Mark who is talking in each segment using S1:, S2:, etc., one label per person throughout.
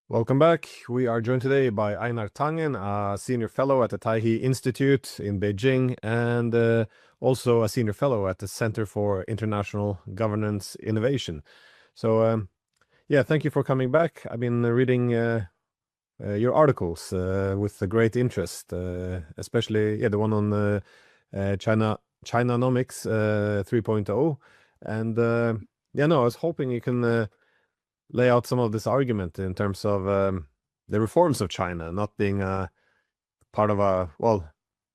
S1: Welcome back. We are joined today by Einar Tangen, a senior fellow at the Taihe Institute in Beijing, and also a senior fellow at the Center for International Governance Innovation. Yeah, thank you for coming back. I've been reading your articles with a great interest, especially the one on Chinanomics 3.0. And I was hoping you can lay out some of this argument in terms of the reforms of China not being part of a,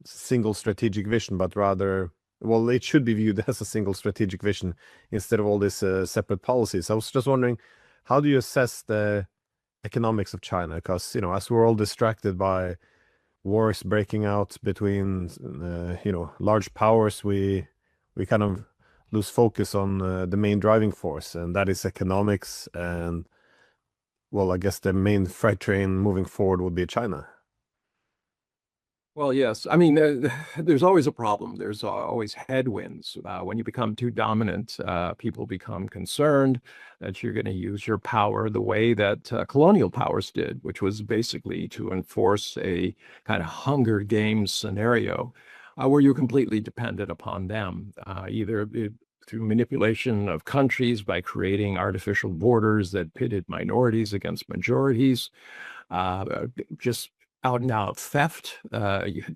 S1: single strategic vision, but rather, it should be viewed as a single strategic vision instead of all these separate policies. I was just wondering, how do you assess the economics of China? Because, as we're all distracted by wars breaking out between, large powers, we kind of lose focus on the main driving force, and that is economics. And I guess the main freight train moving forward would be China.
S2: Well, yes. I mean, there's always a problem. There's always headwinds. When you become too dominant, people become concerned that you're going to use your power the way that colonial powers did, which was basically to enforce a kind of Hunger Games scenario where you're completely dependent upon them, either through manipulation of countries by creating artificial borders that pitted minorities against majorities, just out and out theft,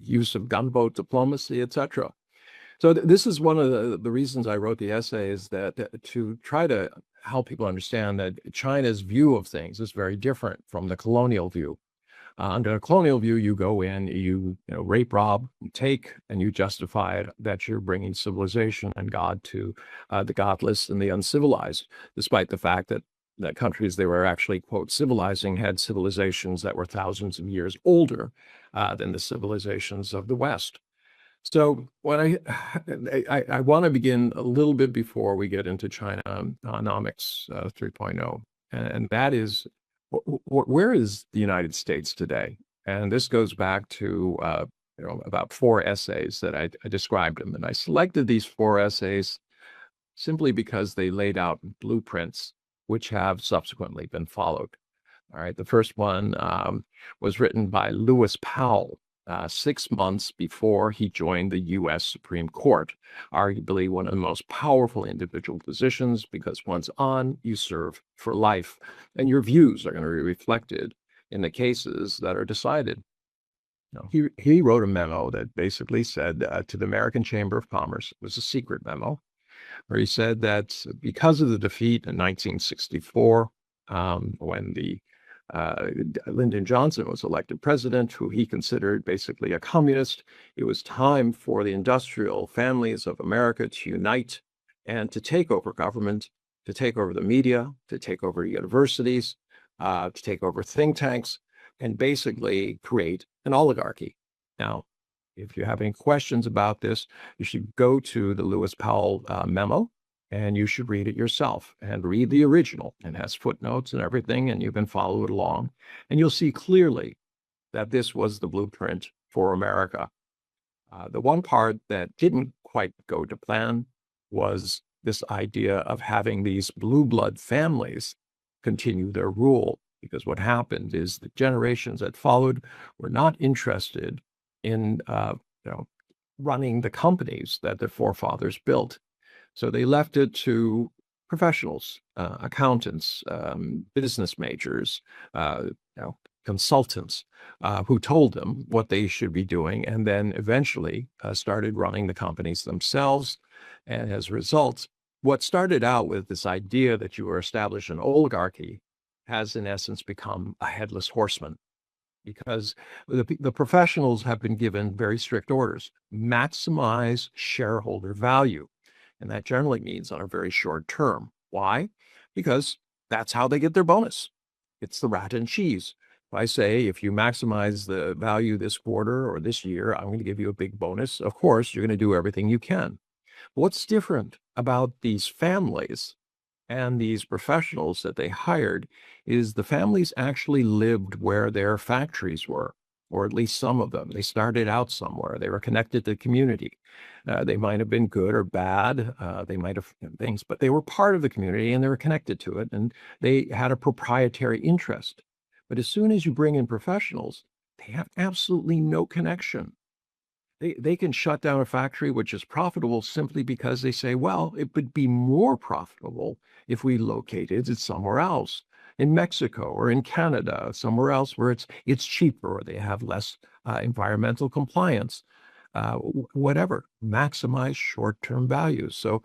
S2: use of gunboat diplomacy, etc. So this is one of the reasons I wrote the essay, is that to try to help people understand that China's view of things is very different from the colonial view. Under a colonial view, you go in, you rape, rob, take, and you justify it that you're bringing civilization and God to the godless and the uncivilized, despite the fact that countries they were actually, quote, civilizing had civilizations that were thousands of years older than the civilizations of the West. So when I want to begin a little bit before we get into Chinanomics 3.0, and that is, where is the United States today? And this goes back to about 4 essays that I described them. And I selected these 4 essays simply because they laid out blueprints which have subsequently been followed. All right, the first one was written by Lewis Powell 6 months before he joined the U.S. Supreme Court, arguably one of the most powerful individual positions, because once on, you serve for life, and your views are going to be reflected in the cases that are decided. Now, he wrote a memo that basically said to the American Chamber of Commerce, it was a secret memo, where he said that because of the defeat in 1964, when Lyndon Johnson was elected president, who he considered basically a communist, it was time for the industrial families of America to unite and to take over government, to take over the media, to take over universities, to take over think tanks, and basically create an oligarchy. Now, if you have any questions about this, you should go to the Lewis Powell memo, and you should read it yourself and read the original. It has footnotes and everything, and you can follow it along. And you'll see clearly that this was the blueprint for America. The one part that didn't quite go to plan was this idea of having these blue blood families continue their rule. Because what happened is the generations that followed were not interested in running the companies that their forefathers built. So they left it to professionals, accountants, business majors, consultants, who told them what they should be doing, and then eventually started running the companies themselves. And as a result, what started out with this idea that you were establishing an oligarchy has in essence become a headless horseman, because the professionals have been given very strict orders: maximize shareholder value. And that generally means on a very short term. Why? Because that's how they get their bonus. It's the rat and cheese. If I say, if you maximize the value this quarter or this year, I'm going to give you a big bonus. Of course, you're going to do everything you can. But what's different about these families and these professionals that they hired is the families actually lived where their factories were, or at least some of them. They started out somewhere. They were connected to the community. They might have been good or bad. They might have things, but they were part of the community and they were connected to it, and they had a proprietary interest. But as soon as you bring in professionals, they have absolutely no connection. They can shut down a factory which is profitable simply because they say, well, it would be more profitable if we located it somewhere else, in Mexico or in Canada, somewhere else where it's cheaper or they have less environmental compliance, whatever, maximize short-term values. So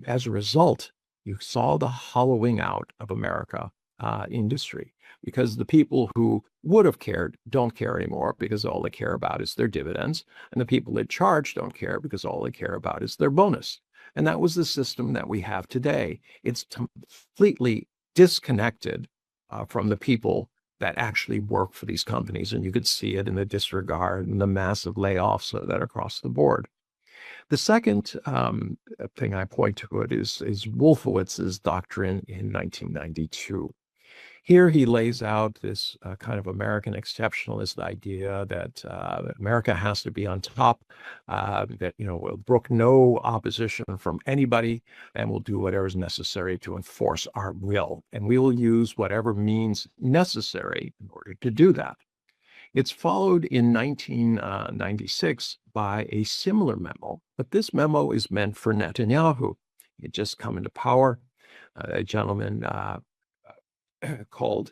S2: as a result, you saw the hollowing out of America industry, because the people who would have cared don't care anymore because all they care about is their dividends. And the people that charge don't care because all they care about is their bonus. And that was the system that we have today. It's completely disconnected from the people that actually work for these companies. And you could see it in the disregard and the massive layoffs that are across the board. The second thing I point to it is Wolfowitz's doctrine in 1992. Here he lays out this kind of American exceptionalist idea that America has to be on top, that, we'll brook no opposition from anybody, and we'll do whatever is necessary to enforce our will. And we will use whatever means necessary in order to do that. It's followed in 1996 by a similar memo, but this memo is meant for Netanyahu. He had just come into power. A gentleman called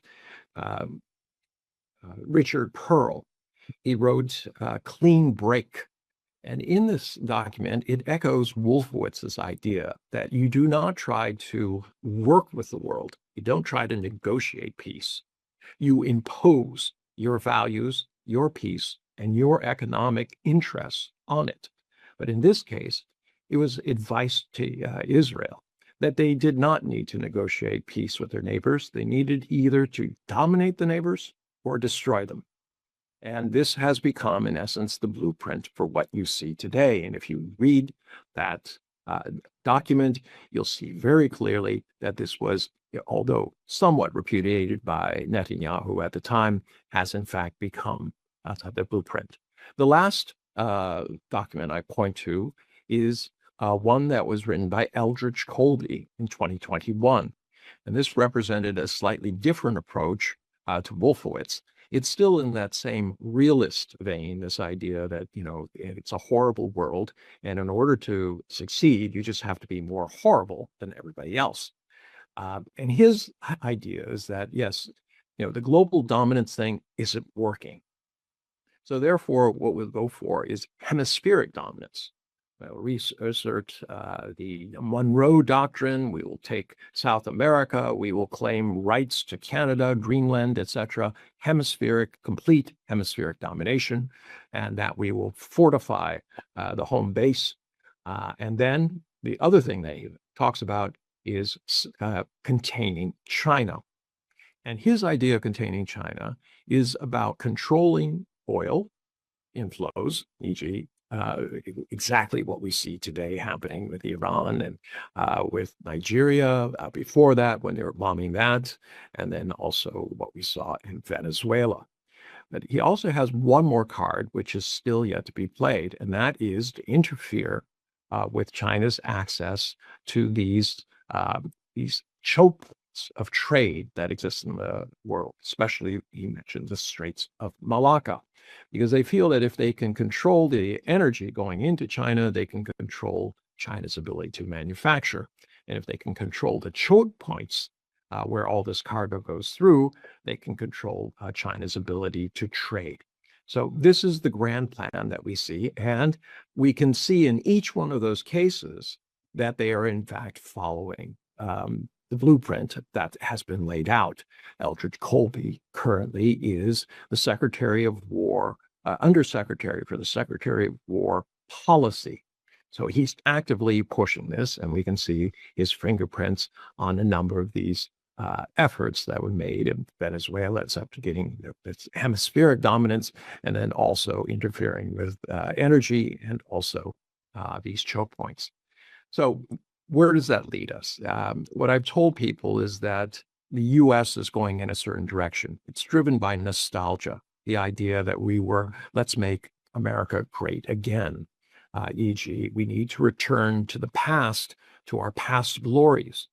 S2: Richard Pearl. He wrote Clean Break. And in this document, it echoes Wolfowitz's idea that you do not try to work with the world. You don't try to negotiate peace. You impose your values, your peace, and your economic interests on it. But in this case, it was advice to Israel that they did not need to negotiate peace with their neighbors. They needed either to dominate the neighbors or destroy them. And this has become, in essence, the blueprint for what you see today. And if you read that document, you'll see very clearly that this was, although somewhat repudiated by Netanyahu at the time, has in fact become the blueprint. The last document I point to is one that was written by Eldridge Colby in 2021. And this represented a slightly different approach to Wolfowitz. It's still in that same realist vein, this idea that, it's a horrible world. And in order to succeed, you just have to be more horrible than everybody else. And his idea is that, yes, the global dominance thing isn't working. So therefore, what we'll go for is hemispheric dominance. We'll reassert the Monroe Doctrine. We will take South America. We will claim rights to Canada, Greenland, etc. Complete hemispheric domination, and that we will fortify the home base. And then the other thing that he talks about is containing China. And his idea of containing China is about controlling oil inflows, e.g., exactly what we see today happening with Iran and with Nigeria before that, when they were bombing that, and then also what we saw in Venezuela. But he also has one more card, which is still yet to be played, and that is to interfere with China's access to these choke points of trade that exist in the world. Especially, he mentioned the Straits of Malacca, because they feel that if they can control the energy going into China, they can control China's ability to manufacture. And if they can control the choke points where all this cargo goes through, they can control China's ability to trade. So this is the grand plan that we see. And we can see in each one of those cases that they are in fact following the blueprint that has been laid out. Eldridge Colby currently is the Secretary of War, Undersecretary for the Secretary of War Policy. So he's actively pushing this, and we can see his fingerprints on a number of these efforts that were made in Venezuela. It's up to getting its hemispheric dominance, and then also interfering with energy and also these choke points. So where does that lead us? What I've told people is that the U.S. is going in a certain direction. It's driven by nostalgia, the idea that let's make America great again. E.g., we need to return to the past, to our past glories.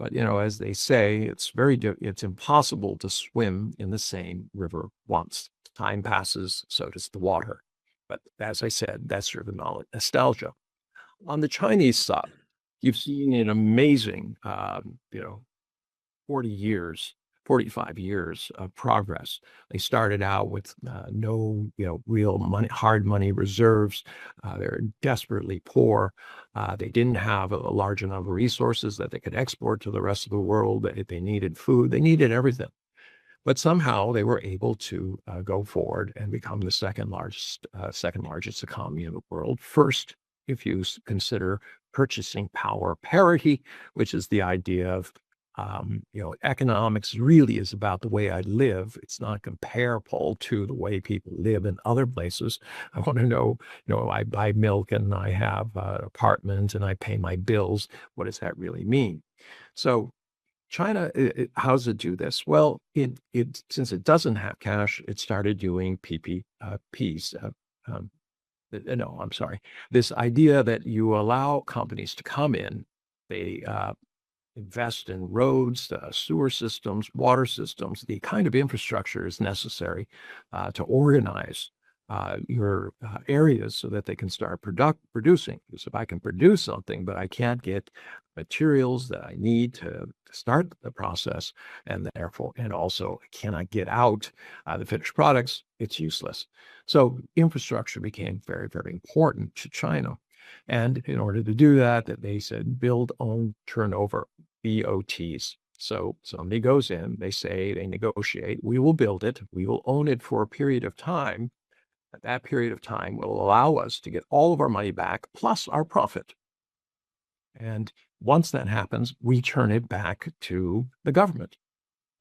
S2: But as they say, it's impossible to swim in the same river once. Time passes, so does the water. But as I said, that's sort of nostalgia. On the Chinese side, you've seen an amazing, 40 years, 45 years of progress. They started out with no, real money, hard money reserves. They're desperately poor. They didn't have a large enough resources that they could export to the rest of the world. They needed food. They needed everything. But somehow they were able to go forward and become the second largest economy in the world. First, if you consider purchasing power parity, which is the idea of economics really is about the way I live. It's not comparable to the way people live in other places. I want to know, I buy milk and I have an apartment and I pay my bills. What does that really mean? So China, how does it do this? Well, since it doesn't have cash, it started doing PPPs. No, I'm sorry. This idea that you allow companies to come in, they invest in roads, sewer systems, water systems, the kind of infrastructure is necessary to organize your areas so that they can start producing. Because if I can produce something, but I can't get materials that I need to start the process, and therefore, and also cannot get out the finished products, it's useless. So infrastructure became very, very important to China. And in order to do that, they said build, own, turn over, BOTs. So somebody goes in, they negotiate, we will build it, we will own it for a period of time. That period of time will allow us to get all of our money back plus our profit. And once that happens, we turn it back to the government.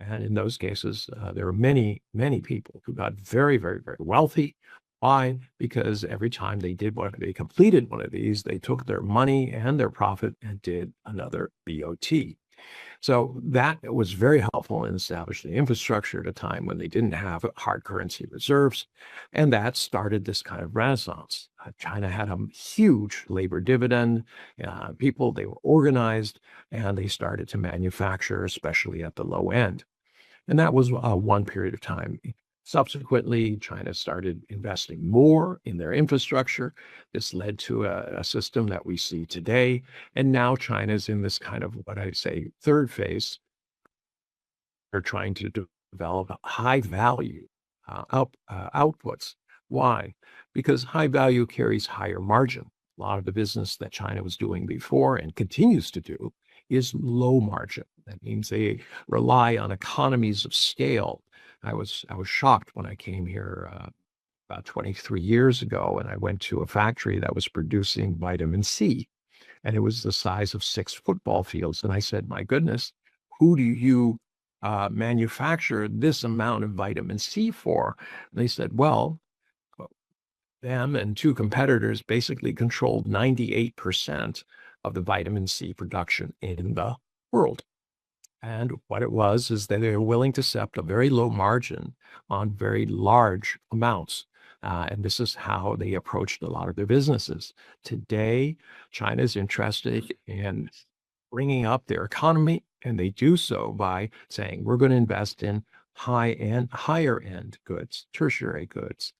S2: And in those cases, there are many, many people who got very, very, very wealthy. Why? Because every time they completed one of these, they took their money and their profit and did another BOT. So that was very helpful in establishing the infrastructure at a time when they didn't have hard currency reserves. And that started this kind of renaissance. China had a huge labor dividend. They were organized and they started to manufacture, especially at the low end. And that was one period of time. Subsequently, China started investing more in their infrastructure. This led to a system that we see today. And now China's in this kind of what I say third phase. They're trying to develop high value outputs. Why? Because high value carries higher margin. A lot of the business that China was doing before and continues to do is low margin. That means they rely on economies of scale. I was shocked when I came here about 23 years ago, and I went to a factory that was producing vitamin C, and it was the size of 6 football fields. And I said, "My goodness, who do you manufacture this amount of vitamin C for?" And they said, "Well, them and 2 competitors basically controlled 98% of the vitamin C production in the world." And what it was is that they were willing to accept a very low margin on very large amounts. And this is how they approached a lot of their businesses. Today, China is interested in bringing up their economy, and they do so by saying, we're going to invest in higher end goods, tertiary goods,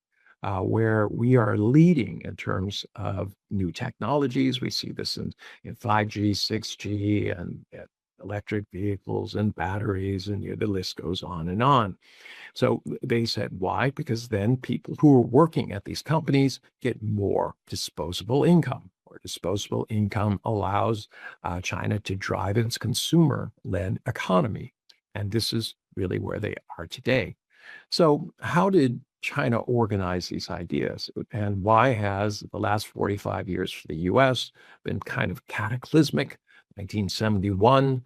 S2: where we are leading in terms of new technologies. We see this in 5G, 6G, and electric vehicles and batteries, and the list goes on and on. So they said, why? Because then people who are working at these companies get more disposable income. Or disposable income allows China to drive its consumer-led economy. And this is really where they are today. So how did China organize these ideas? And why has the last 45 years for the US been kind of cataclysmic? 1971,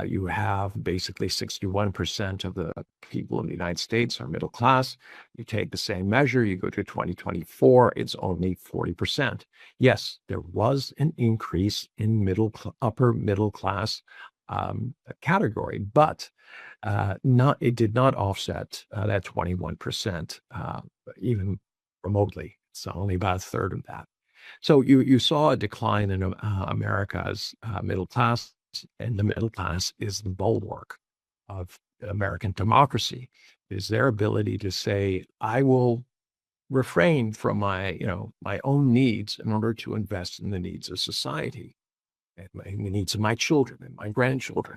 S2: you have basically 61% of the people in the United States are middle class. You take the same measure, you go to 2024, it's only 40%. Yes, there was an increase in upper middle class category, but it did not offset that 21%, even remotely. It's only about a third of that. So you saw a decline in America's middle class. and the middle class is the bulwark of American democracy. Is their ability to say, I will refrain from my own needs in order to invest in the needs of society and the needs of my children and my grandchildren.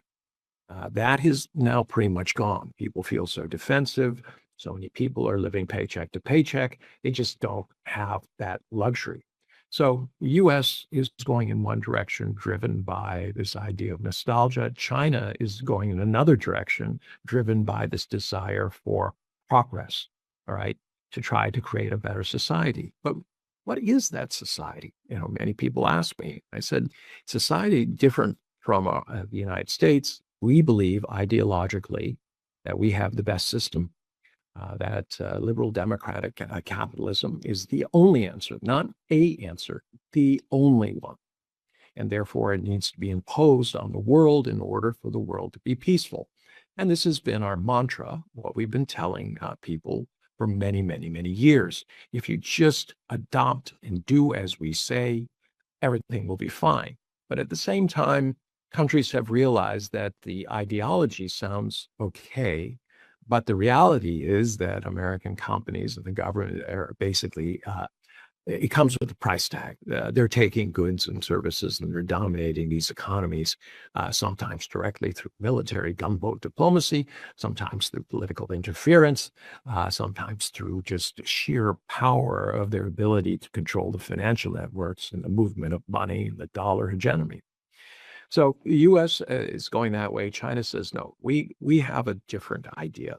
S2: That is now pretty much gone. People feel so defensive. So many people are living paycheck to paycheck. They just don't have that luxury. So the US is going in one direction, driven by this idea of nostalgia. China is going in another direction, driven by this desire for progress, all right, to try to create a better society. But what is that society? Many people ask me. I said, society different from the United States. We believe ideologically that we have the best system, that liberal democratic capitalism is the only answer, not a answer, the only one. And therefore, it needs to be imposed on the world in order for the world to be peaceful. And this has been our mantra, what we've been telling people for many, many, many years. If you just adopt and do as we say, everything will be fine. But at the same time, countries have realized that the ideology sounds okay, but the reality is that American companies and the government are basically, it comes with a price tag. They're taking goods and services and they're dominating these economies, sometimes directly through military gunboat diplomacy, sometimes through political interference, sometimes through just sheer power of their ability to control the financial networks and the movement of money and the dollar hegemony. So the U.S. is going that way. China says, no, we have a different idea.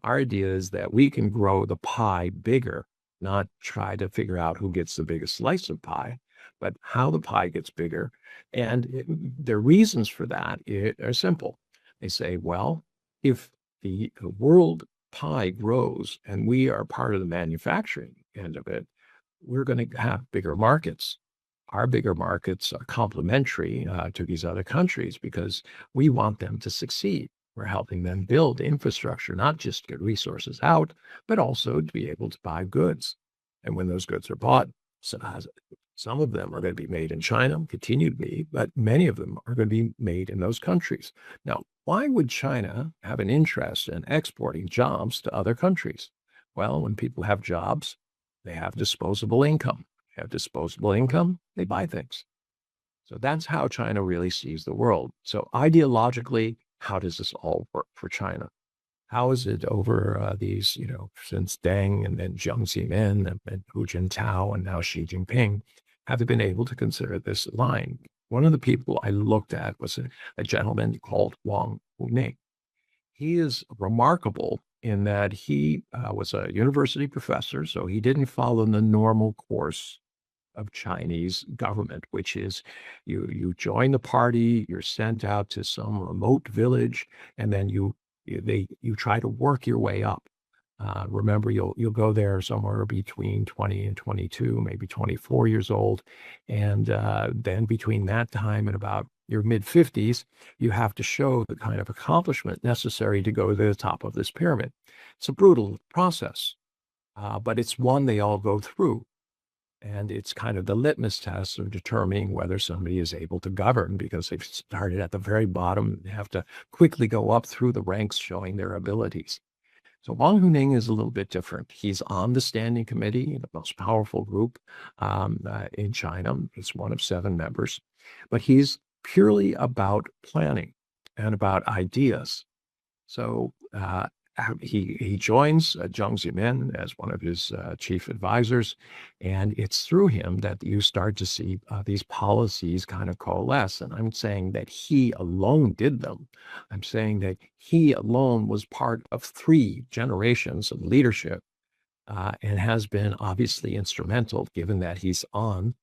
S2: Our idea is that we can grow the pie bigger, not try to figure out who gets the biggest slice of pie, but how the pie gets bigger. And the reasons for that are simple. They say, well, if the world pie grows and we are part of the manufacturing end of it, we're going to have bigger markets. Our bigger markets are complementary to these other countries because we want them to succeed. We're helping them build infrastructure, not just get resources out, but also to be able to buy goods. And when those goods are bought, some of them are going to be made in China, continue to be, but many of them are going to be made in those countries. Now, why would China have an interest in exporting jobs to other countries? Well, when people have jobs, they have disposable income. They have disposable income, they buy things. So that's how China really sees the world. So ideologically, how does this all work for China? How is it over these, since Deng and then Jiang Zemin and Hu Jintao and now Xi Jinping, have they been able to consider this line? One of the people I looked at was a gentleman called Wang Huning. He is remarkable in that he was a university professor, so he didn't follow the normal course of Chinese government, which is you join the party, you're sent out to some remote village, and then you try to work your way up. Remember, you'll go there somewhere between 20 and 22, maybe 24 years old, and then between that time and about your mid 50s, you have to show the kind of accomplishment necessary to go to the top of this pyramid. It's a brutal process, but it's one they all go through. And it's kind of the litmus test of determining whether somebody is able to govern because they've started at the very bottom and have to quickly go up through the ranks showing their abilities. So Wang Huning is a little bit different. He's on the standing committee, the most powerful group in China. He's one of 7 members, but he's purely about planning and about ideas. So he joins Jiang Zemin as one of his chief advisors, and it's through him that you start to see these policies kind of coalesce. And I'm saying that he alone did them. I'm saying that he alone was part of 3 generations of leadership and has been obviously instrumental, given that he's on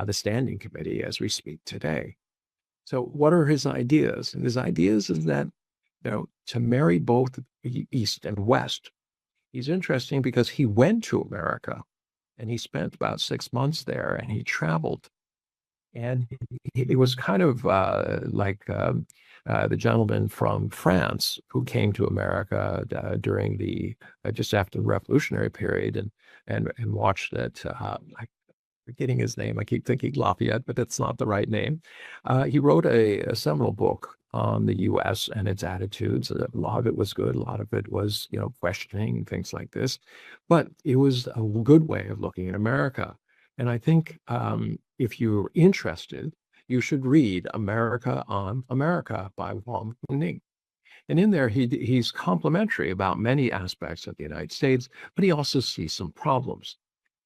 S2: the standing committee as we speak today. So what are his ideas? And his ideas is that to marry both East and West. He's interesting because he went to America and he spent about 6 months there and he traveled. And it was kind of like the gentleman from France who came to America during the just after the Revolutionary period and watched that forgetting his name. I keep thinking Lafayette, but that's not the right name. He wrote a seminal book on the U.S. and its attitudes. A lot of it was good. A lot of it was, questioning and things like this. But it was a good way of looking at America. And I think if you're interested, you should read America on America by Wang Ning. And in there, he's complimentary about many aspects of the United States, but he also sees some problems.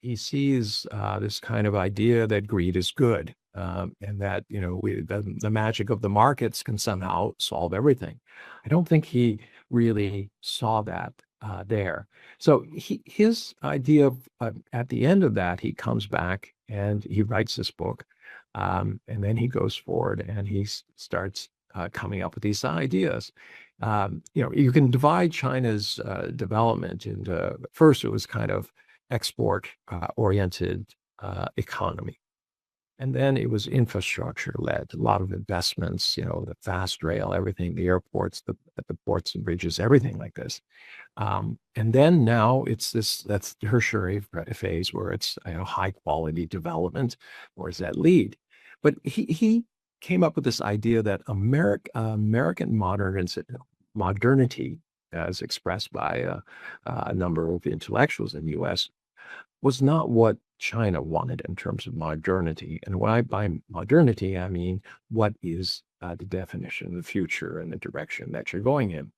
S2: He sees this kind of idea that greed is good, and that the magic of the markets can somehow solve everything. I don't think he really saw that there. So his idea at the end of that, he comes back and he writes this book, and then he goes forward and he starts coming up with these ideas. You can divide China's development into first, it was kind of export oriented economy. And then it was infrastructure led, a lot of investments, the fast rail, everything, the airports, the ports and bridges, everything like this. And then now that's the tertiary phase where it's high quality development. Where does that lead? But he came up with this idea that American modernity, as expressed by a number of intellectuals in the U.S., was not what China wanted in terms of modernity. And by modernity, I mean what is the definition of the future and the direction that you're going in.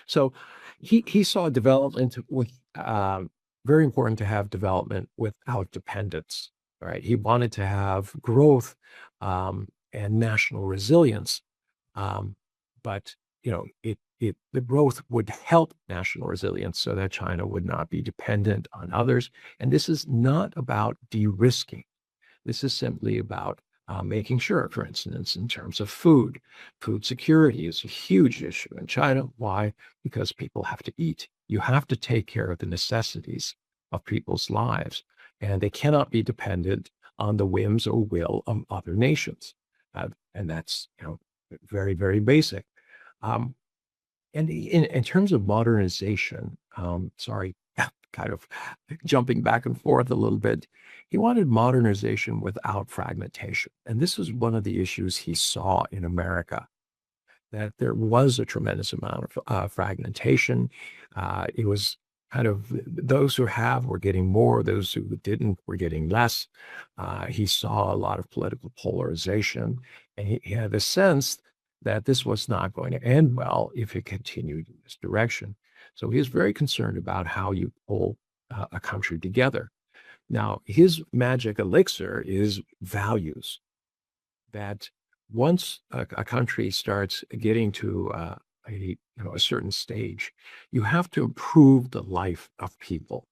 S2: So he saw development with very important to have development without dependence. Right? He wanted to have growth and national resilience, but the growth would help national resilience so that China would not be dependent on others. And this is not about de-risking. This is simply about making sure, for instance, in terms of food security is a huge issue in China. Why? Because people have to eat. You have to take care of the necessities of people's lives, and they cannot be dependent on the whims or will of other nations. And that's, very, very basic. And in terms of modernization, sorry, kind of jumping back and forth a little bit, he wanted modernization without fragmentation. And this was one of the issues he saw in America, that there was a tremendous amount of fragmentation. It was kind of those who have were getting more, those who didn't were getting less. He saw a lot of political polarization, and he had a sense that this was not going to end well if it continued in this direction. So he was very concerned about how you pull a country together. Now, his magic elixir is values, that once a country starts getting to a certain stage, you have to improve the life of people.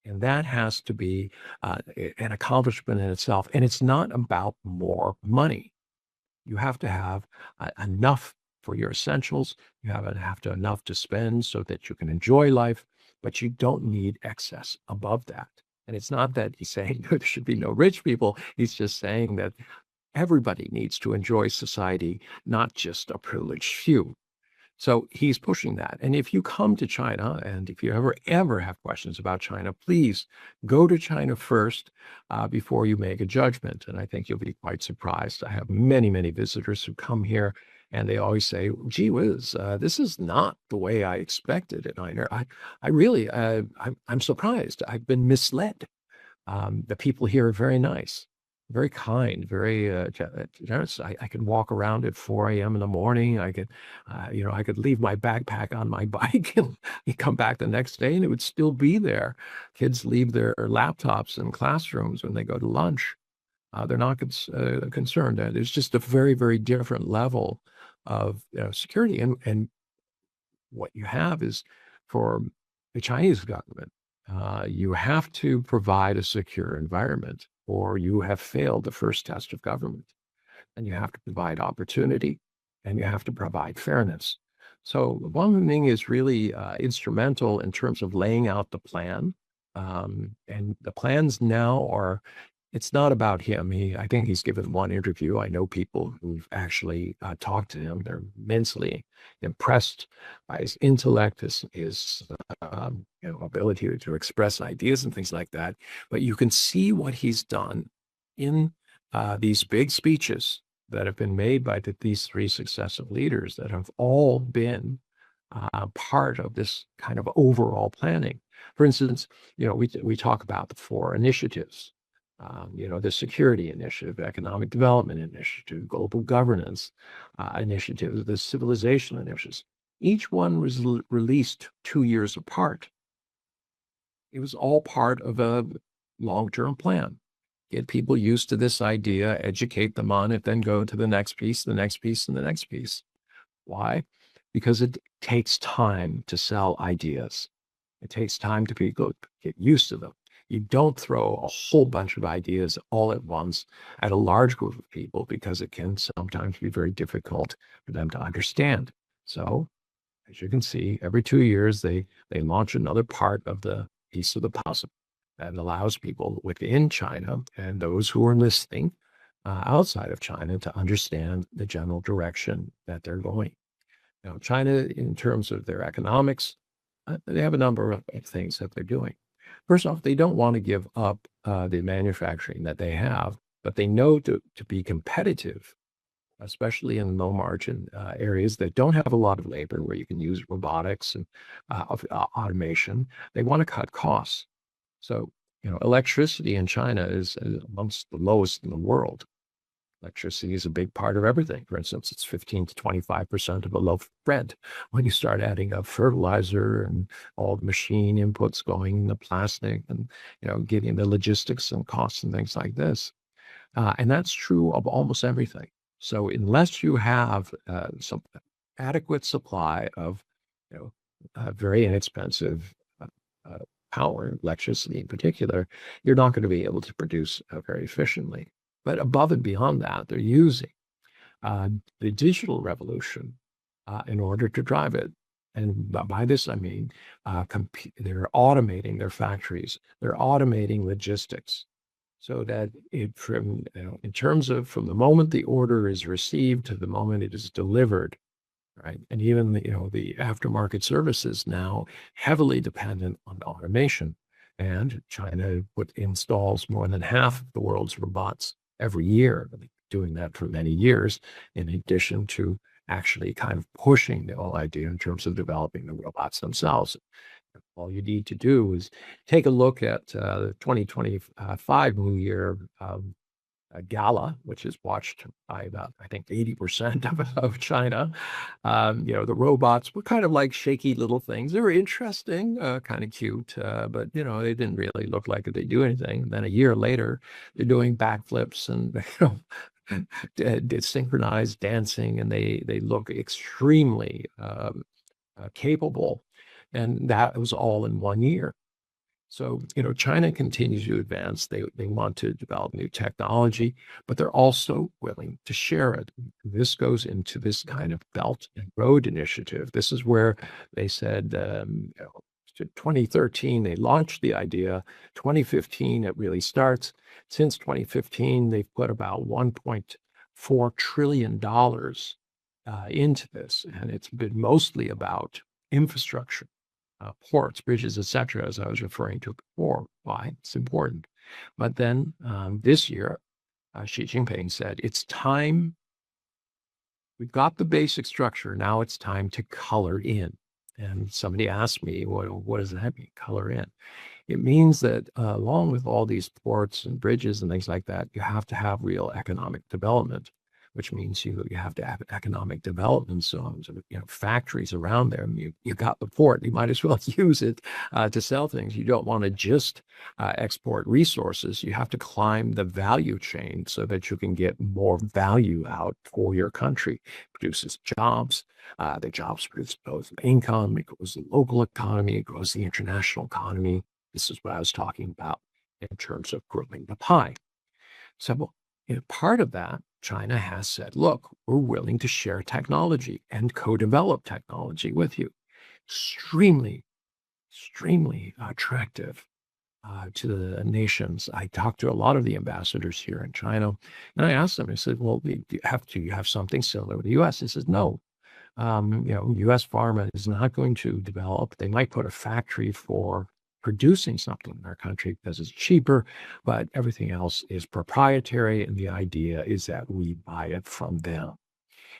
S2: And that has to be an accomplishment in itself. And it's not about more money. You have to have enough for your essentials. You have to enough to spend so that you can enjoy life, but you don't need excess above that. And it's not that he's saying there should be no rich people. He's just saying that everybody needs to enjoy society, not just a privileged few. So he's pushing that. And if you come to China, and if you ever have questions about China, please go to China first before you make a judgment. And I think you'll be quite surprised. I have many, many visitors who come here, and they always say, gee whiz, this is not the way I expected it, Einar. I really, I'm surprised. I've been misled. The people here are very nice, very kind, very generous. I could walk around at 4 a.m. in the morning. I could leave my backpack on my bike and come back the next day and it would still be there. Kids leave their laptops in classrooms when they go to lunch. They're not concerned. There's just a very, very different level of security. And what you have is, for the Chinese government, you have to provide a secure environment, or you have failed the first test of government. And you have to provide opportunity, and you have to provide fairness. So Wang Ming is really instrumental in terms of laying out the plan. And the plans now are it's not about him. I think he's given one interview. I know people who've actually talked to him. They're immensely impressed by his intellect, his ability to express ideas and things like that. But you can see what he's done in these big speeches that have been made by these three successive leaders that have all been part of this kind of overall planning. For instance, we talk about the four initiatives. The security initiative, economic development initiative, global governance initiative, the civilization initiatives. Each one was released 2 years apart. It was all part of a long-term plan. Get people used to this idea, educate them on it, then go to the next piece, the next piece, and the next piece. Why? Because it takes time to sell ideas. It takes time to get used to them. You don't throw a whole bunch of ideas all at once at a large group of people because it can sometimes be very difficult for them to understand. So, as you can see, every 2 years they launch another part of the piece of the puzzle that allows people within China and those who are listening outside of China to understand the general direction that they're going. China, in terms of their economics, they have a number of things that they're doing. First off, they don't want to give up the manufacturing that they have, but they know to be competitive, especially in low margin areas that don't have a lot of labor, where you can use robotics and automation. They want to cut costs. So, electricity in China is amongst the lowest in the world. Electricity is a big part of everything. For instance, it's 15 to 25% of a loaf of bread. When you start adding up fertilizer and all the machine inputs going, the plastic, and getting the logistics and costs and things like this, and that's true of almost everything. So unless you have some adequate supply of, very inexpensive uh, uh, power, electricity in particular, you're not going to be able to produce very efficiently. But above and beyond that, they're using the digital revolution in order to drive it. And by this, I mean, they're automating their factories. They're automating logistics so that in terms of from the moment the order is received to the moment it is delivered, right? And even the aftermarket services now heavily dependent on automation. And China installs more than half of the world's robots every year, doing that for many years, in addition to actually kind of pushing the whole idea in terms of developing the robots themselves. All you need to do is take a look at the 2025 New Year gala, which is watched by about, I think, 80% of China. The robots were kind of like shaky little things. They were interesting, kind of cute, but, they didn't really look like they do anything. And then a year later, they're doing backflips and, did synchronized dancing, and they look extremely capable. And that was all in 1 year. So, China continues to advance. They want to develop new technology, but they're also willing to share it. This goes into this kind of Belt and Road Initiative. This is where they said, 2013, they launched the idea. 2015, it really starts. Since 2015, they've put about $1.4 trillion into this, and it's been mostly about infrastructure. Ports, bridges, etc., as I was referring to before. Why? It's important. But then this year, Xi Jinping said, it's time. We've got the basic structure. Now it's time to color in. And somebody asked me, what does that mean, color in? It means that along with all these ports and bridges and things like that, you have to have real economic development, which means you have to have economic development zones, factories around there. You got the port, you might as well use it to sell things. You don't want to just export resources. You have to climb the value chain so that you can get more value out for your country. It produces jobs. The jobs produce both income, it grows the local economy, it grows the international economy. This is what I was talking about in terms of growing the pie. So part of that, China has said, look, we're willing to share technology and co-develop technology with you. Extremely, extremely attractive to the nations. I talked to a lot of the ambassadors here in China, and I asked them. I said, "Well, do you have something similar to the U.S.?" He says, "No. U.S. pharma is not going to develop. They might put a factory for producing something in our country because it's cheaper, but everything else is proprietary, and the idea is that we buy it from them."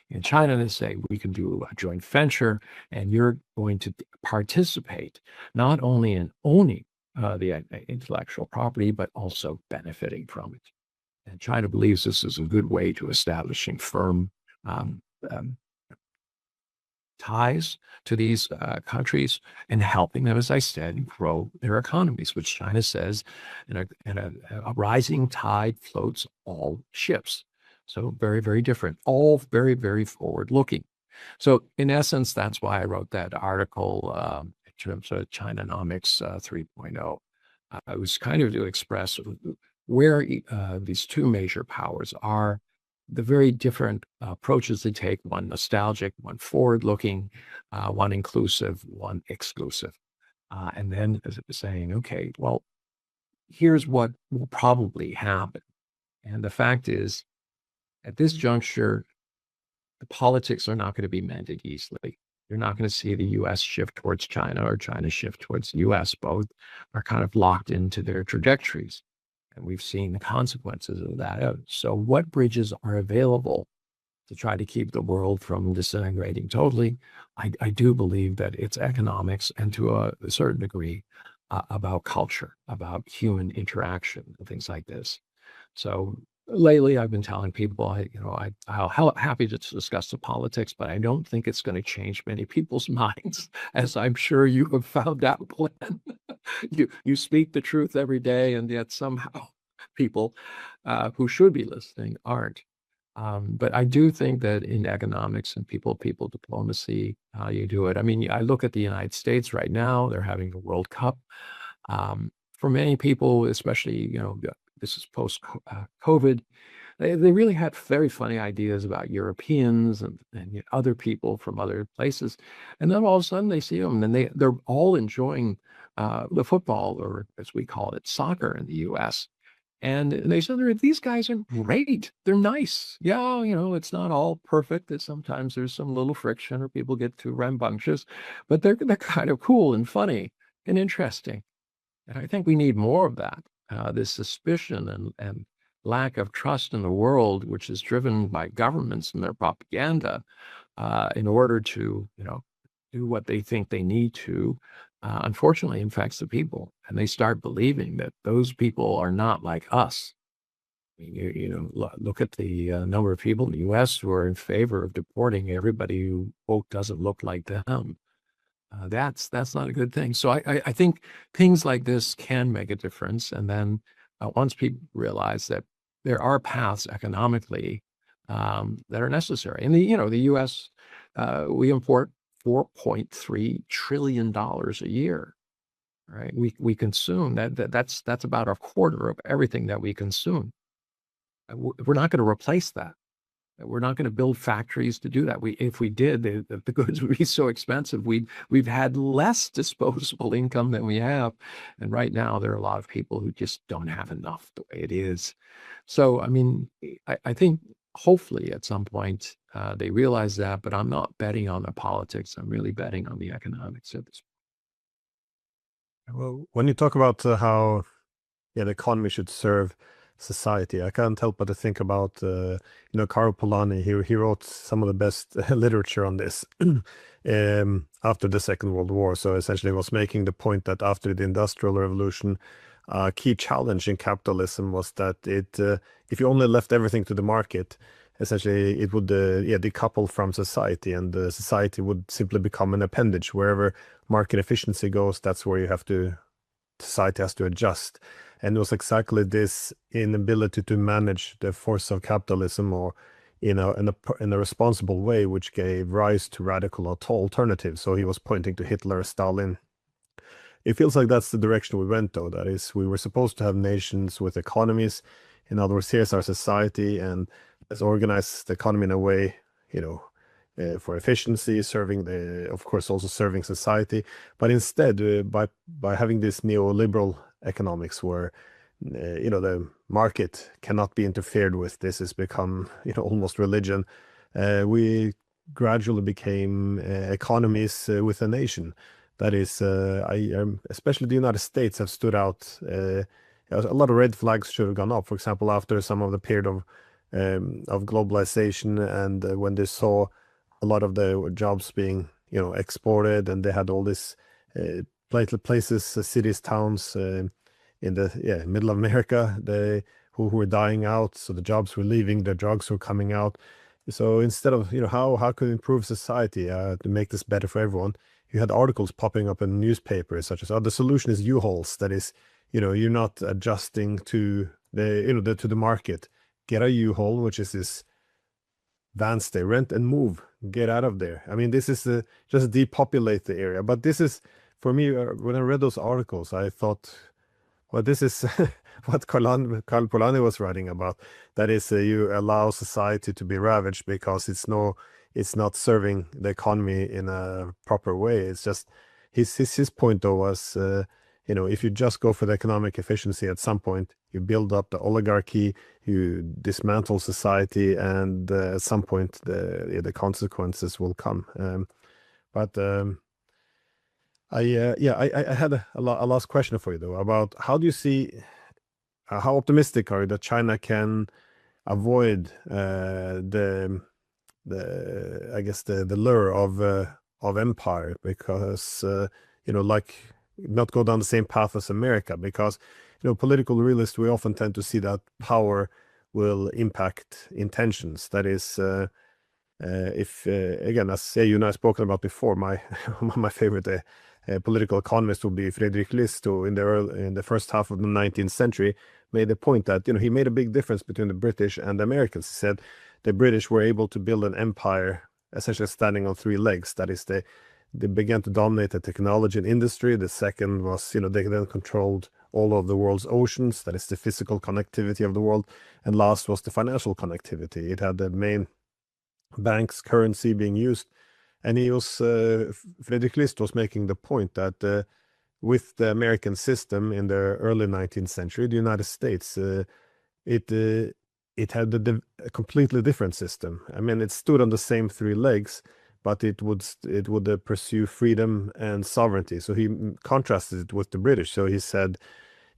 S2: In China, they say we can do a joint venture, and you're going to participate not only in owning the intellectual property, but also benefiting from it. And China believes this is a good way to establishing firm um, um, ties to these countries and helping them, as I said, grow their economies, which China says in a rising tide floats all ships. So very, very different, all very, very forward looking. So in essence, that's why I wrote that article in terms of Chinanomics 3.0. I was kind of to express where these two major powers are, the very different approaches they take, one nostalgic, one forward-looking, one inclusive, one exclusive. And then saying, okay, well, here's what will probably happen. And the fact is, at this juncture, the politics are not going to be mended easily. You're not going to see the US shift towards China or China shift towards the US. Both are kind of locked into their trajectories. And we've seen the consequences of that. So, what bridges are available to try to keep the world from disintegrating totally? I do believe that it's economics and to a certain degree about culture, about human interaction, and things like this. So lately, I've been telling people, I'll happy to discuss the politics, but I don't think it's going to change many people's minds, as I'm sure you have found out, Glenn. You speak the truth every day, and yet somehow people who should be listening aren't. But I do think that in economics and people diplomacy, how you do it. I mean, I look at the United States right now; they're having the World Cup. For many people, especially this is post COVID, they really had very funny ideas about Europeans and other people from other places, and then all of a sudden they see them and they're all enjoying the football, or as we call it, soccer in the U.S. And they said, these guys are great. They're nice. Yeah, it's not all perfect. That sometimes there's some little friction or people get too rambunctious, but they're kind of cool and funny and interesting. And I think we need more of that. This suspicion and lack of trust in the world, which is driven by governments and their propaganda, in order to, do what they think they need to, unfortunately infects the people, and they start believing that those people are not like us. I mean, look at the number of people in the U.S. who are in favor of deporting everybody who quote doesn't look like them. That's not a good thing. So I think things like this can make a difference. And then once people realize that there are paths economically that are necessary, and the U.S. We import $4.3 trillion a year. Right? We consume that's about a quarter of everything that we consume. We're not going to replace that. We're not going to build factories to do that. If we did, the goods would be so expensive. We've had less disposable income than we have, and right now there are a lot of people who just don't have enough the way it is. So, I mean, I think hopefully at some point they realize that, but I'm not betting on the politics. I'm really betting on the economics of this.
S1: Well, when you talk about how the economy should serve society, I can't help but to think about Karl Polanyi. He wrote some of the best literature on this after the Second World War. So essentially, was making the point that after the Industrial Revolution, key challenge in capitalism was that if you only left everything to the market, essentially it would decouple from society, and society would simply become an appendage. Wherever market efficiency goes, that's where society has to adjust. And it was exactly this inability to manage the force of capitalism, or in a responsible way, which gave rise to radical alternatives. So he was pointing to Hitler, Stalin. It feels like that's the direction we went, though. That is, we were supposed to have nations with economies. In other words, here's our society, and let's organize the economy in a way, for efficiency, of course, also serving society. But instead, by having this neoliberal economics, where the market cannot be interfered with. This has become almost religion. We gradually became economies with a nation. That is, especially the United States have stood out. A lot of red flags should have gone up. For example, after some of the period of globalization, and when they saw a lot of the jobs being exported, and they had all this places, cities, towns in the middle of America, who were dying out, so the jobs were leaving, the drugs were coming out. So instead of how could improve society to make this better for everyone, you had articles popping up in newspapers such as, "Oh, the solution is U-Hauls." That is, you're not adjusting to to the market. Get a U-Haul, which is this vans they rent, and move, get out of there. I mean, this is just depopulate the area. But this is, for me, when I read those articles, I thought, well, this is what Carl Polanyi was writing about. That is, you allow society to be ravaged because it's not serving the economy in a proper way. It's just his point though was, if you just go for the economic efficiency, at some point you build up the oligarchy, you dismantle society, and at some point the consequences will come. But I had a last question for you though, about how do you see, how optimistic are you that China can avoid I guess the lure of empire, because like, not go down the same path as America, because political realists, we often tend to see that power will impact intentions. That is, if again, as you and I spoken about before, my my favorite political economist would be Friedrich List, who in the first half of the 19th century made the point that he made a big difference between the British and the Americans. He said the British were able to build an empire essentially standing on three legs. That is, they began to dominate the technology and industry. The second was, they then controlled all of the world's oceans. That is the physical connectivity of the world. And last was the financial connectivity. It had the main bank's currency being used. And Friedrich List was making the point that with the American system in the early 19th century, the United States, it had a completely different system. I mean, it stood on the same three legs, but it would pursue freedom and sovereignty. So he contrasted it with the British. So he said,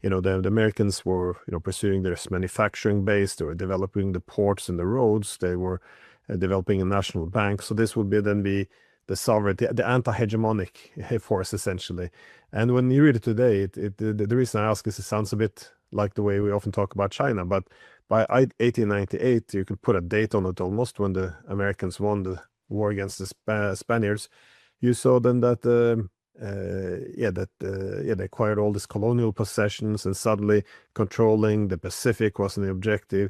S1: the Americans were pursuing their manufacturing base. They were developing the ports and the roads. They were developing a national bank. So this would be the sovereignty, the anti-hegemonic force, essentially. And when you read it today, the reason I ask is it sounds a bit like the way we often talk about China. But by 1898, you could put a date on it almost, when the Americans won the war against the Spaniards. You saw then that they acquired all these colonial possessions, and suddenly controlling the Pacific wasn't the objective.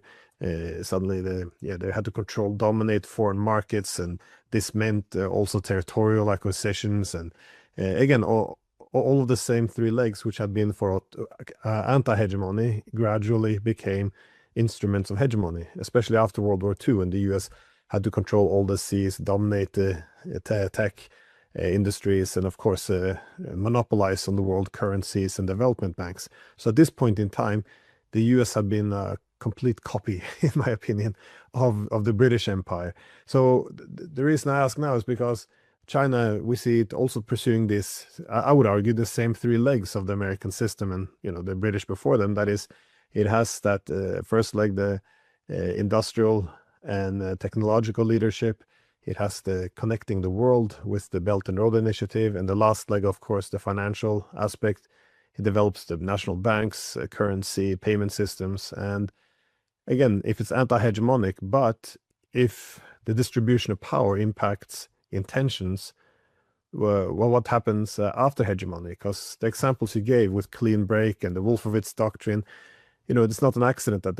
S1: Suddenly they had to dominate foreign markets, and this meant also territorial acquisitions, and again, all of the same three legs which had been for anti-hegemony gradually became instruments of hegemony, especially after World War II, when the US had to control all the seas, dominate the tech industries, and of course monopolize on the world currencies and development banks. So at this point in time, the US had been a complete copy, in my opinion, of the British Empire. So the reason I ask now is because China, we see it also pursuing this, I would argue, the same three legs of the American system and the British before them. That is, it has that first leg, the industrial and technological leadership. It has the connecting the world with the Belt and Road Initiative, and the last leg, of course, the financial aspect. It develops the national banks, currency, payment systems, and again, if it's anti-hegemonic, but if the distribution of power impacts intentions, well, what happens after hegemony? Because the examples you gave with clean break and the Wolfowitz doctrine, it's not an accident that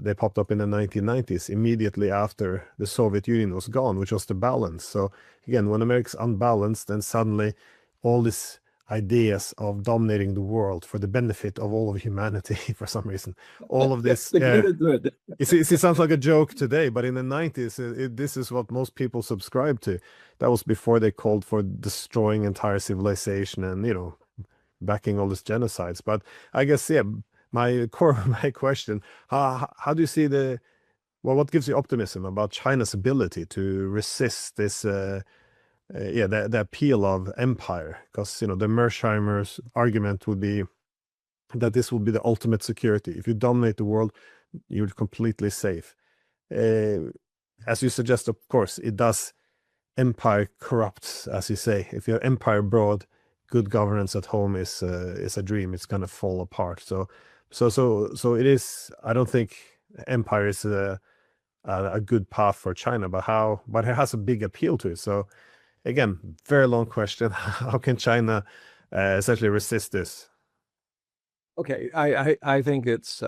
S1: they popped up in the 1990s, immediately after the Soviet Union was gone, which was the balance. So again, when America's unbalanced, then suddenly all these ideas of dominating the world for the benefit of all of humanity, for some reason, all of this, it sounds like a joke today, but in the 90s, this is what most people subscribed to. That was before they called for destroying entire civilization and, backing all these genocides. But I guess, yeah, my core of my question, how do you see what gives you optimism about China's ability to resist this, yeah, the appeal of empire? Because, the Mersheimer's argument would be that this will be the ultimate security. If you dominate the world, you're completely safe. As you suggest, of course, it does. Empire corrupts, as you say. If you're empire abroad, good governance at home is a dream. It's gonna fall apart. So it is. I don't think empire is a good path for China, but it has a big appeal to it. So again, very long question. How can China essentially resist this?
S2: Okay, I think it's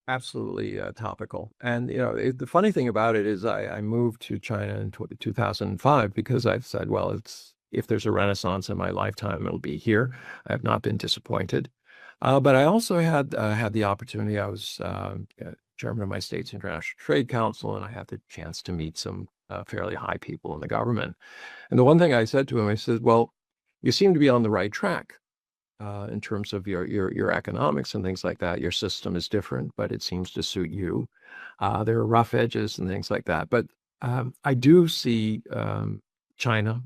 S2: absolutely topical. And the funny thing about it is I moved to China in 2005 because I said, well, if there's a renaissance in my lifetime, it'll be here. I have not been disappointed. But I also had the opportunity. I was chairman of my state's International Trade Council, and I had the chance to meet some fairly high people in the government. And the one thing I said to him, I said, well, you seem to be on the right track in terms of your economics and things like that. Your system is different, but it seems to suit you. There are rough edges and things like that. But I do see China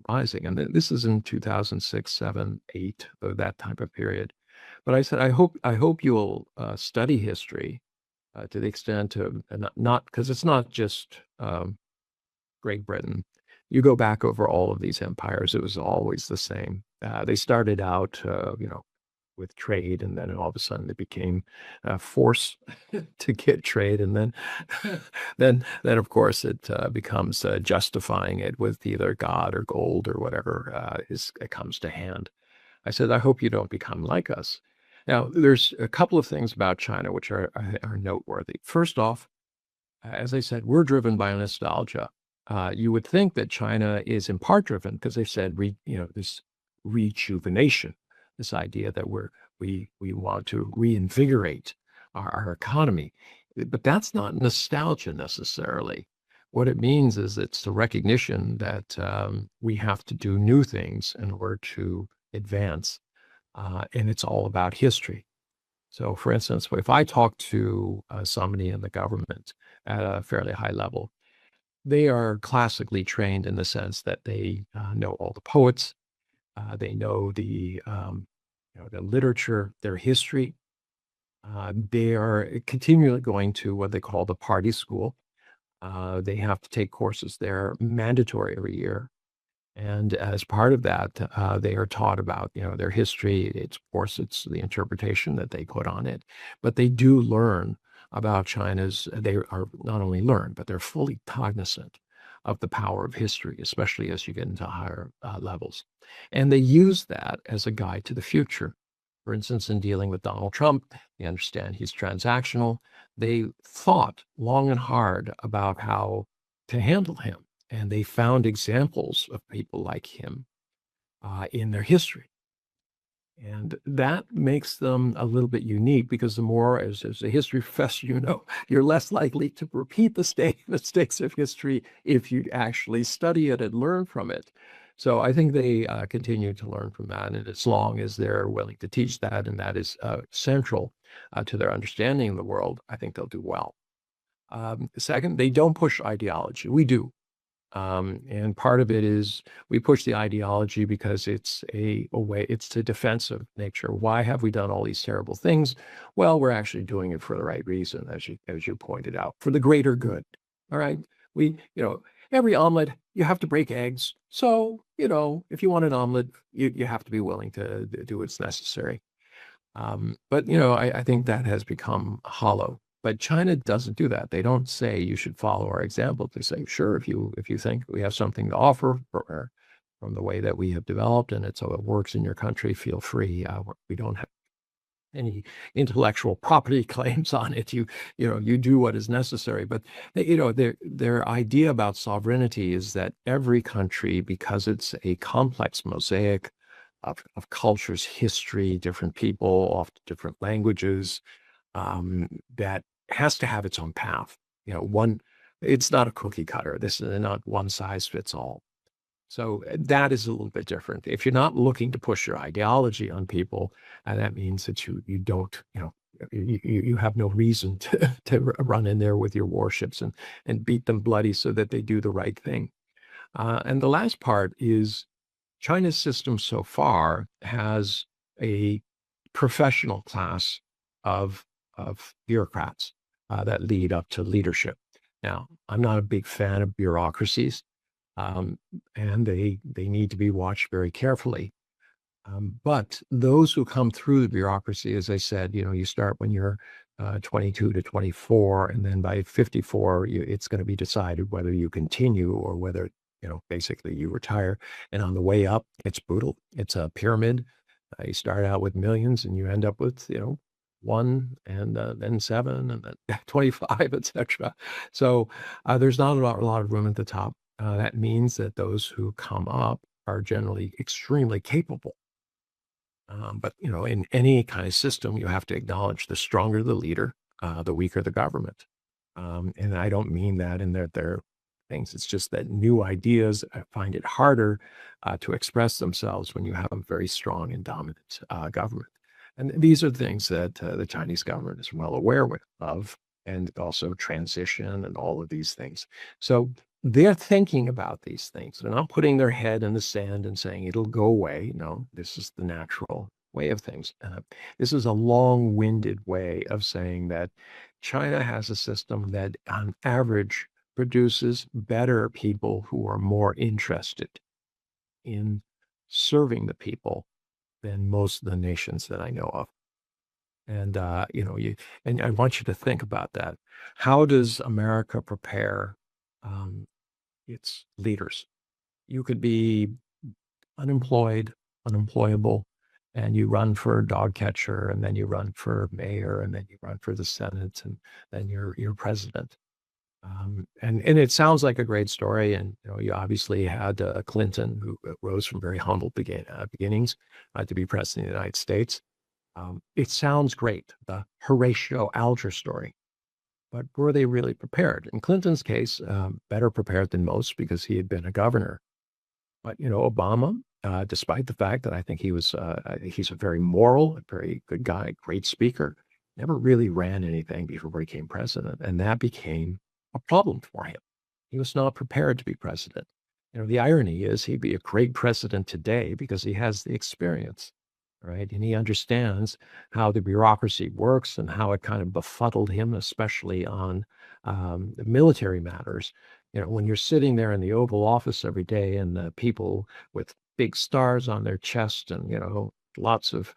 S2: rising. And this is in 2006, 7, 8, that type of period. But I said, I hope you'll study history to the extent of, not because it's not just Great Britain. You go back over all of these empires, it was always the same. They started out, with trade, and then all of a sudden they became forced to get trade, and then, then of course it becomes justifying it with either God or gold or whatever it comes to hand. I said, I hope you don't become like us. Now, there's a couple of things about China which are noteworthy. First off, as I said, we're driven by nostalgia. You would think that China is in part driven because they said, this rejuvenation, this idea that we want to reinvigorate our economy. But that's not nostalgia necessarily. What it means is it's the recognition that we have to do new things in order to advance. And it's all about history. So, for instance, if I talk to somebody in the government at a fairly high level, they are classically trained in the sense that they know all the poets, they know the literature, their history. They are continually going to what they call the party school. They have to take courses there, mandatory every year. And as part of that, they are taught about, their history. Of course, it's the interpretation that they put on it, but they do learn about they are not only learn, but they're fully cognizant of the power of history, especially as you get into higher levels. And they use that as a guide to the future. For instance, in dealing with Donald Trump, they understand he's transactional. They thought long and hard about how to handle him. And they found examples of people like him in their history. And that makes them a little bit unique because the more, as a history professor, you're less likely to repeat the mistakes of history if you actually study it and learn from it. So I think they continue to learn from that. And as long as they're willing to teach that, and that is central to their understanding of the world, I think they'll do well. Second, they don't push ideology. We do. And part of it is we push the ideology because it's a way, it's a defensive nature. Why have we done all these terrible things? Well, we're actually doing it for the right reason, as you pointed out, for the greater good. All right. Every omelet, you have to break eggs. So, if you want an omelet, you have to be willing to do what's necessary. But I think that has become hollow. But China doesn't do that. They don't say you should follow our example. They say, sure, if you think we have something to offer from the way that we have developed, and so it works in your country, feel free. We don't have any intellectual property claims on it. You do what is necessary. But their idea about sovereignty is that every country, because it's a complex mosaic of cultures, history, different people, often different languages, that has to have its own path. It's not a cookie cutter. This is not one size fits all. So that is a little bit different. If you're not looking to push your ideology on people, and that means that you don't, you have no reason to run in there with your warships and beat them bloody so that they do the right thing. And the last part is China's system so far has a professional class of bureaucrats that lead up to leadership. Now, I'm not a big fan of bureaucracies, um, and they need to be watched very carefully. But those who come through the bureaucracy, as I said, you start when you're 22 to 24, and then by 54, it's going to be decided whether you continue or whether, basically you retire. And on the way up, it's brutal. It's a pyramid. You start out with millions and you end up with, one and then seven and then 25, etc. So there's not a lot of room at the top. That means that those who come up are generally extremely capable, but in any kind of system, you have to acknowledge the stronger the leader, the weaker the government. And I don't mean that in their things. It's just that new ideas find it harder to express themselves when you have a very strong and dominant government. And these are things that the Chinese government is well aware of, and also transition and all of these things. So they're thinking about these things. They're not putting their head in the sand and saying it'll go away. No, this is the natural way of things. This is a long-winded way of saying that China has a system that, on average, produces better people who are more interested in serving the people than most of the nations that I know of. And and I want you to think about that. How does America prepare its leaders? You could be unemployed, unemployable, and you run for dog catcher, and then you run for mayor, and then you run for the Senate, and then you're president. And it sounds like a great story. And you obviously had Clinton, who rose from very humble beginnings to be president of the United States. It sounds great, the Horatio Alger story. But were they really prepared? In Clinton's case, better prepared than most because he had been a governor. But Obama, despite the fact that I think he's a very moral, a very good guy, great speaker, never really ran anything before he became president, and that became a problem for him. He was not prepared to be president. The irony is he'd be a great president today because he has the experience, right? And he understands how the bureaucracy works and how it kind of befuddled him, especially on the military matters. When you're sitting there in the Oval Office every day and people with big stars on their chest and, lots of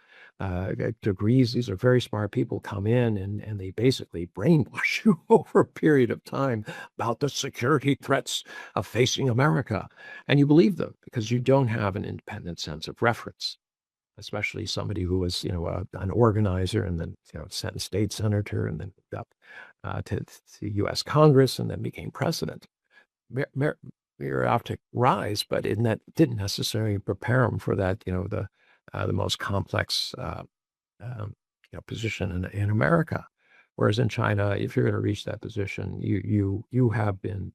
S2: degrees, these are very smart people come in and they basically brainwash you over a period of time about the security threats of facing America. And you believe them because you don't have an independent sense of reference, especially somebody who was, an organizer and then, state senator and then moved up to U.S. Congress and then became president. Bureaucratic rise, but that didn't necessarily prepare him for that, the most complex, position in America. Whereas in China, if you're going to reach that position, you have been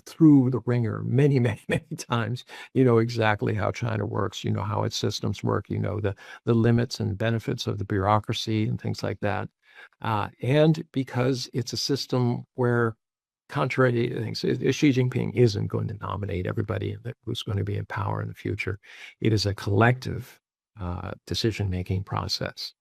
S2: through the ringer many, many, many times. You know exactly how China works. You know how its systems work. You know the limits and benefits of the bureaucracy and things like that. And because it's a system where, contrary to things, Xi Jinping isn't going to nominate everybody who's going to be in power in the future. It is a collective decision-making process,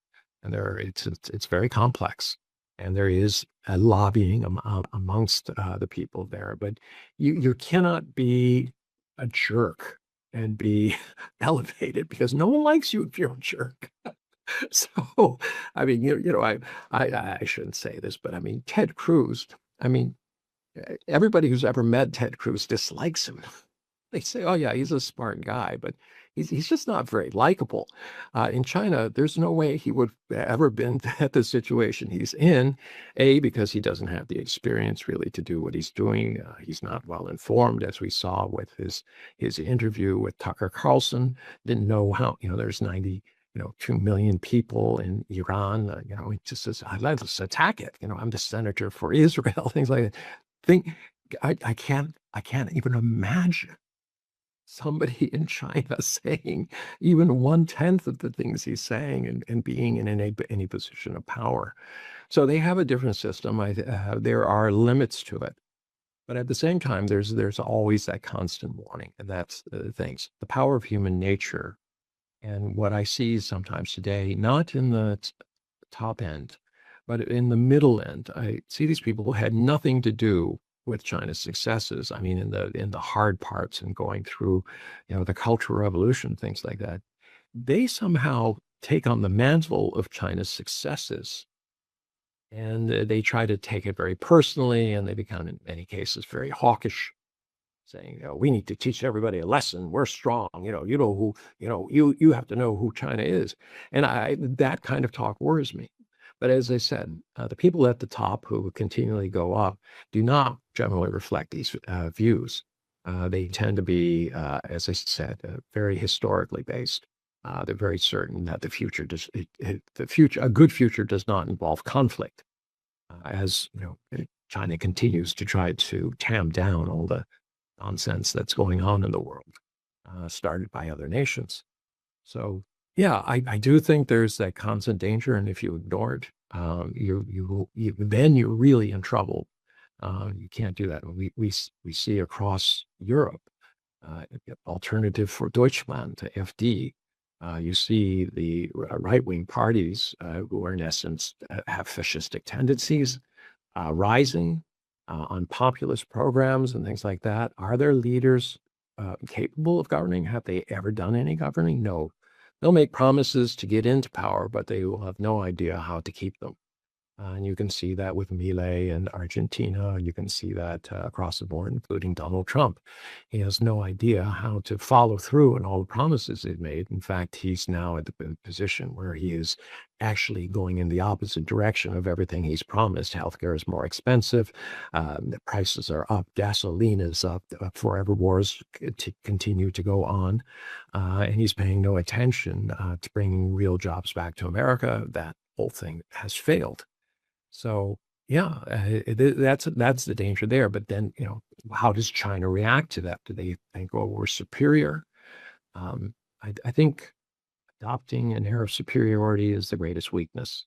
S2: and it's very complex. And there is a lobbying amongst the people there, but you cannot be a jerk and be elevated because no one likes you if you're a jerk. So, I mean, I shouldn't say this, but I mean, Ted Cruz. I mean, everybody who's ever met Ted Cruz dislikes him. They say, "Oh yeah, he's a smart guy," but he's just not very likable. In China, there's no way he would have ever been at the situation he's in. A, because he doesn't have the experience really to do what he's doing. He's not well informed, as we saw with his interview with Tucker Carlson. Didn't know how there's 2 million people in Iran. He just says, "Let's attack it." I'm the senator for Israel. Things like that. Think I can't even imagine somebody in China saying even 1/10 of the things he's saying and being in any position of power. So they have a different system. There are limits to it. But at the same time, there's always that constant warning, and that's the things. The power of human nature and what I see sometimes today, not in the top end, but in the middle end, I see these people who had nothing to do with China's successes. I mean, in the hard parts and going through, the Cultural Revolution, things like that. They somehow take on the mantle of China's successes, and they try to take it very personally, and they become, in many cases, very hawkish, saying, we need to teach everybody a lesson. We're strong. You know who, you have to know who China is. And that kind of talk worries me. But as I said, the people at the top who continually go up do not generally reflect these views. They tend to be, as I said, very historically based. They're very certain that the future a good future does not involve conflict. As China continues to try to tamp down all the nonsense that's going on in the world, started by other nations. So, yeah, I do think there's that constant danger, and if you ignore it, then you're really in trouble. You can't do that. We see across Europe, alternative for Deutschland, FD. You see the right-wing parties who are in essence have fascistic tendencies rising on populist programs and things like that. Are their leaders capable of governing? Have they ever done any governing? No. They'll make promises to get into power, but they will have no idea how to keep them. And you can see that with Milei in Argentina. You can see that across the board, including Donald Trump. He has no idea how to follow through on all the promises he's made. In fact, he's now at the position where he is actually going in the opposite direction of everything he's promised. Healthcare is more expensive. The prices are up. Gasoline is up. Forever wars continue to go on. And he's paying no attention to bringing real jobs back to America. That whole thing has failed. So yeah, that's the danger there. But then, how does China react to that? Do they think, oh, we're superior? I think adopting an air of superiority is the greatest weakness.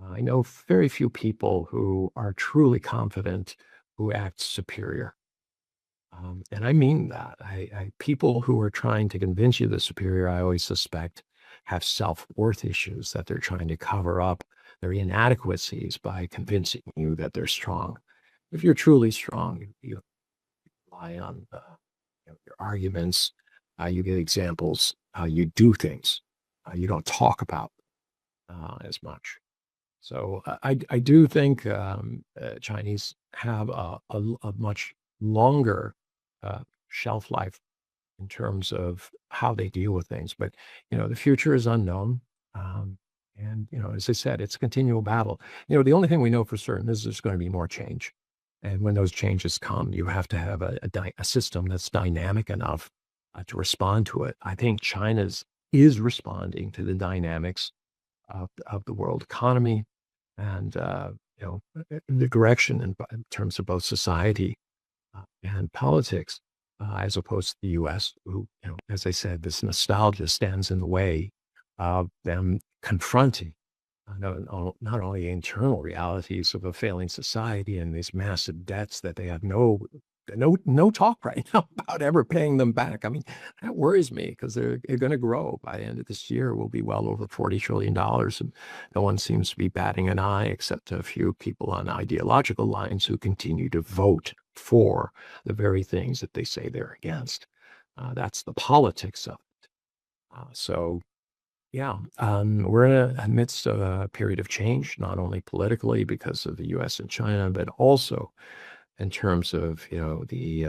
S2: I know very few people who are truly confident who act superior. And I mean that. People who are trying to convince you they're superior, I always suspect, have self-worth issues that they're trying to cover up their inadequacies by convincing you that they're strong. If you're truly strong, you rely on your arguments, you get examples, you do things, you don't talk about as much. So I do think Chinese have a much longer shelf life in terms of how they deal with things. But, the future is unknown. And, as I said, it's a continual battle. The only thing we know for certain is there's going to be more change. And when those changes come, you have to have a system that's dynamic enough to respond to it. I think China's is responding to the dynamics of the world economy and, the direction in terms of both society and politics, as opposed to the U.S., who, as I said, this nostalgia stands in the way of them confronting not only internal realities of a failing society and these massive debts that they have no talk right now about ever paying them back. I mean, that worries me because they're going to grow. By the end of this year, we'll be well over $40 trillion. And no one seems to be batting an eye except a few people on ideological lines who continue to vote for the very things that they say they're against. That's the politics of it. So, yeah, we're in the midst of a period of change, not only politically because of the U.S. and China, but also in terms of the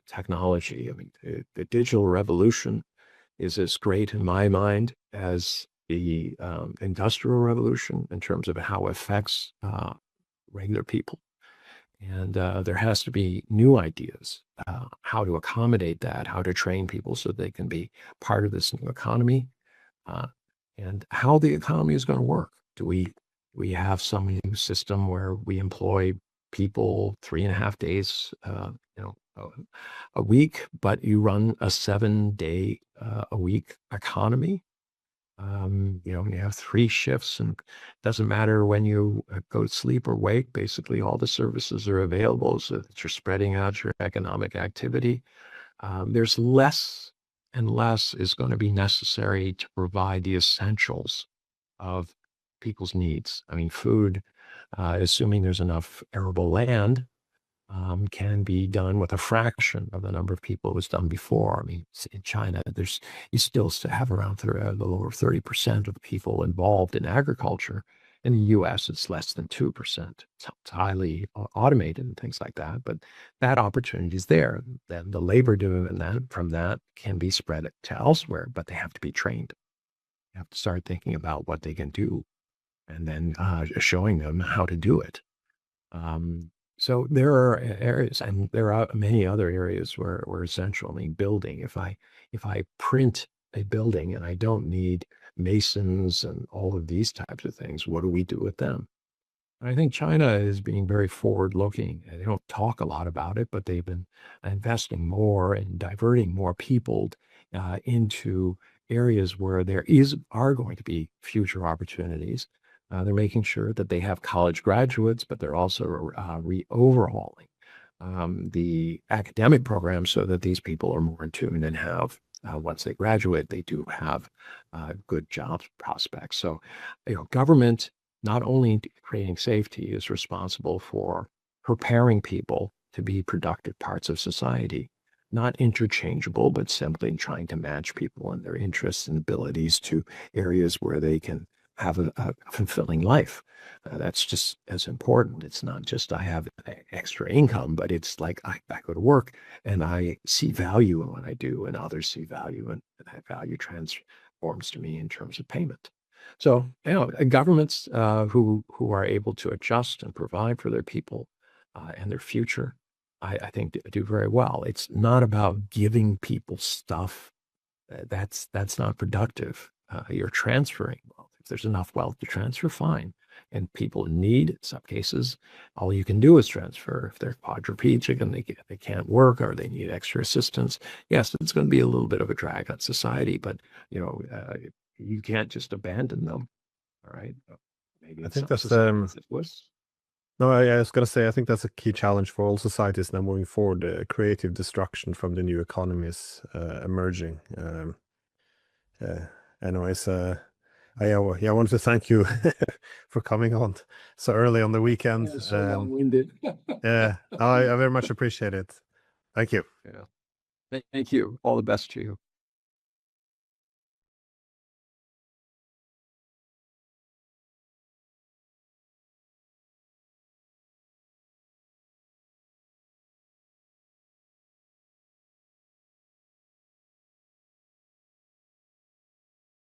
S2: technology. I mean, the digital revolution is as great in my mind as the industrial revolution in terms of how it affects regular people. And there has to be new ideas, how to accommodate that, how to train people so they can be part of this new economy, uh, and how the economy is going to work. Do we have some new system where we employ people 3.5 days, a, a week, but you run a 7 day a week economy. You have 3 shifts, and it doesn't matter when you go to sleep or wake. Basically, all the services are available so that you're spreading out your economic activity. There's less and less is going to be necessary to provide the essentials of people's needs. I mean, food, assuming there's enough arable land, can be done with a fraction of the number of people it was done before. I mean, in China, you still have around a little over 30% of the people involved in agriculture. In the US, it's less than 2%. It's highly automated and things like that, but that opportunity is there. Then the labor dividend from that can be spread to elsewhere, but they have to be trained. You have to start thinking about what they can do and then showing them how to do it. So there are areas, and there are many other areas where essential. I mean, building. If I print a building and I don't need masons and all of these types of things, what do we do with them? I think China is being very forward-looking. They don't talk a lot about it, but they've been investing more and diverting more people into areas where are going to be future opportunities. They're making sure that they have college graduates, but they're also overhauling the academic program so that these people are more in tune and have, once they graduate, they do have good job prospects. So, government, not only creating safety, is responsible for preparing people to be productive parts of society, not interchangeable, but simply trying to match people and their interests and abilities to areas where they can have a fulfilling life. That's just as important. It's not just I have extra income, but it's like I go to work and I see value in what I do, and others see value, and that value transforms to me in terms of payment. So, governments who are able to adjust and provide for their people and their future, I think do very well. It's not about giving people stuff. That's not productive. You're transferring wealth. If there's enough wealth to transfer, fine. And people in need, in some cases, all you can do is transfer. If they're quadriplegic and they can't work or they need extra assistance, yes, it's going to be a little bit of a drag on society, but you can't just abandon them. All right. Maybe
S1: I
S2: in
S1: think
S2: some
S1: that's
S2: societies it was.
S1: no, I was gonna say I think that's a key challenge for all societies now moving forward. Creative destruction from the new economies emerging. Uh, anyways, I wanted to thank you for coming on so early on the weekend.
S2: Yeah, so long-winded.
S1: Yeah, I very much appreciate it. Thank you.
S2: Yeah. Thank you. All the best to you.